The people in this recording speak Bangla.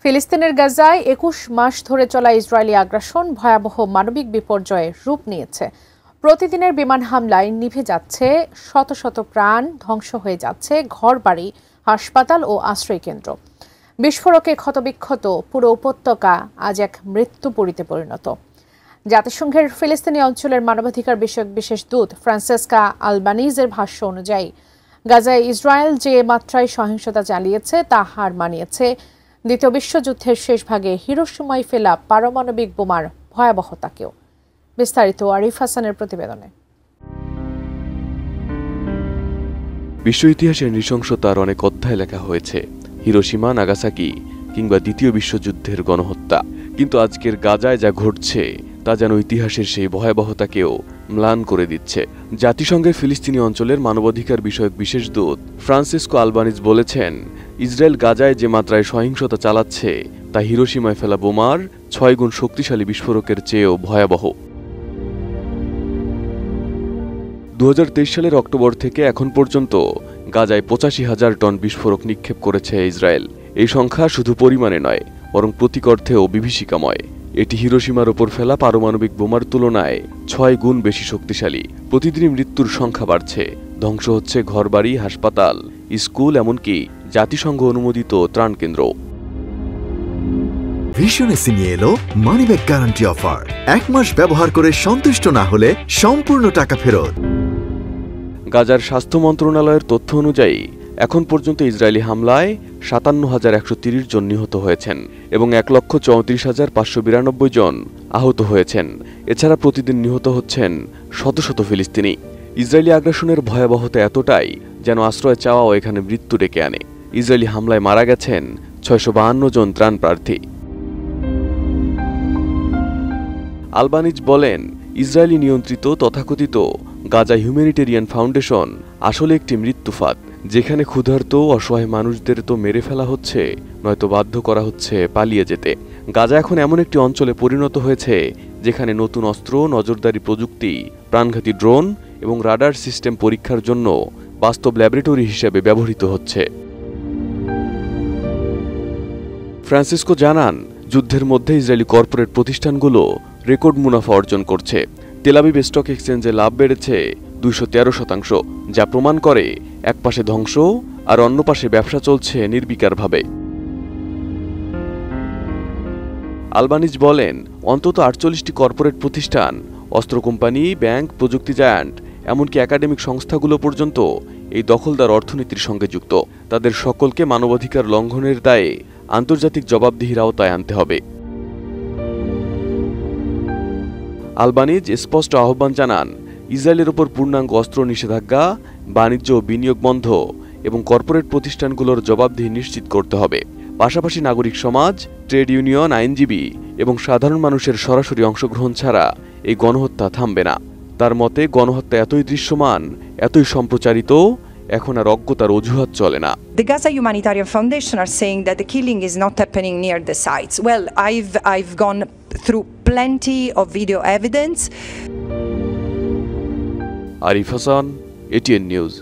ফিলিস্তিনের গাজায় ২১ মাস ধরে চলা ইসরায়েলি আগ্রাসন ভয়াবহ মানবিক বিপর্যয়ে রূপ নিয়েছে। প্রতিদিনের বিমান হামলায় নিভে যাচ্ছে শত শত প্রাণ, ধ্বংস হয়ে যাচ্ছে ঘরবাড়ি, হাসপাতাল ও আশ্রয়কেন্দ্র। বিস্ফোরকে ক্ষতবিক্ষত পুরো উপত্যকা আজ এক মৃত্যুপুরীতে পরিণত। জাতিসংঘের ফিলিস্তিনি অঞ্চলের মানবাধিকার বিষয়ক বিশেষ দূত ফ্রান্সেস্কা আলবানিজের ভাষ্য অনুযায়ী গাজায় ইসরায়েল যে মাত্রায় সহিংসতা চালিয়েছে তা হার মানিয়েছে দ্বিতীয় বিশ্বযুদ্ধের শেষ ভাগে হিরোশিমায় ফেলা পারমাণবিক বোমার ভয়াবহতাকেও। বিস্তারিত আরিফ হাসানের প্রতিবেদনে। বিশ্ব ইতিহাসের নৃশংসতার অনেক অধ্যায় লেখা হয়েছে, হিরোশিমা, নাগাসাকি কিংবা দ্বিতীয় বিশ্বযুদ্ধের গণহত্যা। কিন্তু আজকের গাজায় যা ঘটছে তা যেন ইতিহাসের সেই ভয়াবহতাকেও ম্লান করে দিচ্ছে। জাতিসংঘের ফিলিস্তিনি অঞ্চলের মানবাধিকার বিষয়ক বিশেষ দূত ফ্রান্সিসকো আলবানিজ বলেছেন, ইসরায়েল গাজায় যে মাত্রায় সহিংসতা চালাচ্ছে তা হিরোশিমায় ফেলা বোমার ৬ গুণ শক্তিশালী বিস্ফোরকের চেয়েও ভয়াবহ। ২০২৩ সালের অক্টোবর থেকে এখন পর্যন্ত গাজায় ৮৫,০০০ টন বিস্ফোরক নিক্ষেপ করেছে ইসরায়েল। এই সংখ্যা শুধু পরিমাণে নয়, বরং প্রতীক অর্থেও বিভীষিকাময়। এটি হিরোশিমার ওপর ফেলা পারমাণবিক বোমার তুলনায় ৬ গুণ বেশি শক্তিশালী। প্রতিদিনই মৃত্যুর সংখ্যা বাড়ছে, ধ্বংস হচ্ছে ঘরবাড়ি, হাসপাতাল, স্কুল, এমনকি জাতিসংঘ অনুমোদিত ত্রাণ কেন্দ্র। ভিশন এসি নিয়ে এলো মানিব্যাক গ্যারান্টি অফার। ১ মাস ব্যবহার করে সন্তুষ্ট না হলে সম্পূর্ণ টাকা ফেরত। গাজার স্বাস্থ্য মন্ত্রণালয়ের তথ্য অনুযায়ী এখন পর্যন্ত ইসরায়েলি হামলায় ৫৭,১৩০ জন নিহত হয়েছেন এবং ১,৩৪,৫৯২ জন আহত হয়েছেন। এছাড়া প্রতিদিন নিহত হচ্ছেন শত শত ফিলিস্তিনি। ইসরায়েলি আগ্রাসনের ভয়াবহতা এতটাই যেন আশ্রয় চাওয়াও এখানে মৃত্যু ডেকে আনে। ইসরায়েলি হামলায় মারা গেছেন ৬৫২ জন ত্রাণ প্রার্থী। আলবানিজ বলেন, ইসরায়েলি নিয়ন্ত্রিত তথাকথিত গাজা হিউম্যানিটেরিয়ান ফাউন্ডেশন আসলে একটি মৃত্যুফাঁদ, যেখানে ক্ষুধার্ত অসহায় মানুষদের তো মেরে ফেলা হচ্ছে, নয়তো বাধ্য করা হচ্ছে পালিয়ে যেতে। গাজা এখন এমন একটি অঞ্চলে পরিণত হয়েছে যেখানে নতুন অস্ত্র, নজরদারি প্রযুক্তি, প্রাণঘাতী ড্রোন এবং রাডার সিস্টেম পরীক্ষার জন্য বাস্তব ল্যাবরেটরি হিসেবে ব্যবহৃত হচ্ছে। ফ্রান্সিসকো জানান, যুদ্ধের মধ্যে ইসরায়েলি কর্পোরেট প্রতিষ্ঠানগুলো রেকর্ড মুনাফা অর্জন করছে। তেল আবিব স্টক এক্সচেঞ্জে লাভ বেড়েছে ২১৩%, যা প্রমাণ করে এক পাশে ধ্বংস আর অন্য পাশে ব্যবসা চলছে নির্বিকারভাবে। আলবানিজ বলেন, অন্তত ৪৮টি কর্পোরেট প্রতিষ্ঠান, অস্ত্র কোম্পানি, ব্যাংক, প্রযুক্তি জায়ান্ট, এমনকি একাডেমিক সংস্থাগুলো পর্যন্ত এই দখলদার অর্থনীতির সঙ্গে যুক্ত। তাদের সকলকে মানবাধিকার লঙ্ঘনের দায়ে আন্তর্জাতিক জবাবদিহির আওতায় আনতে হবে। আলবানিজ স্পষ্ট আহ্বান জানান, ইসরায়েলের ওপর পূর্ণাঙ্গ অস্ত্র নিষেধাজ্ঞা, বাণিজ্য ও বিনিয়োগ বন্ধ এবং কর্পোরেট প্রতিষ্ঠানগুলোর জবাবদিহি নিশ্চিত করতে হবে। পাশাপাশি নাগরিক সমাজ, ট্রেড ইউনিয়ন, আইনজীবী এবং সাধারণ মানুষের সরাসরি অংশগ্রহণ ছাড়া এই গণহত্যা থামবে না। তার মতে, গণহত্যা এতই দৃশ্যমান, এতই সম্প্রচারিত, এখন আর অজ্ঞতার অজুহাত চলে না। The Gaza Humanitarian Foundation are saying that the killing is not happening near the sites. Well, I've gone through plenty of video evidence. Arif Hasan, ATN news.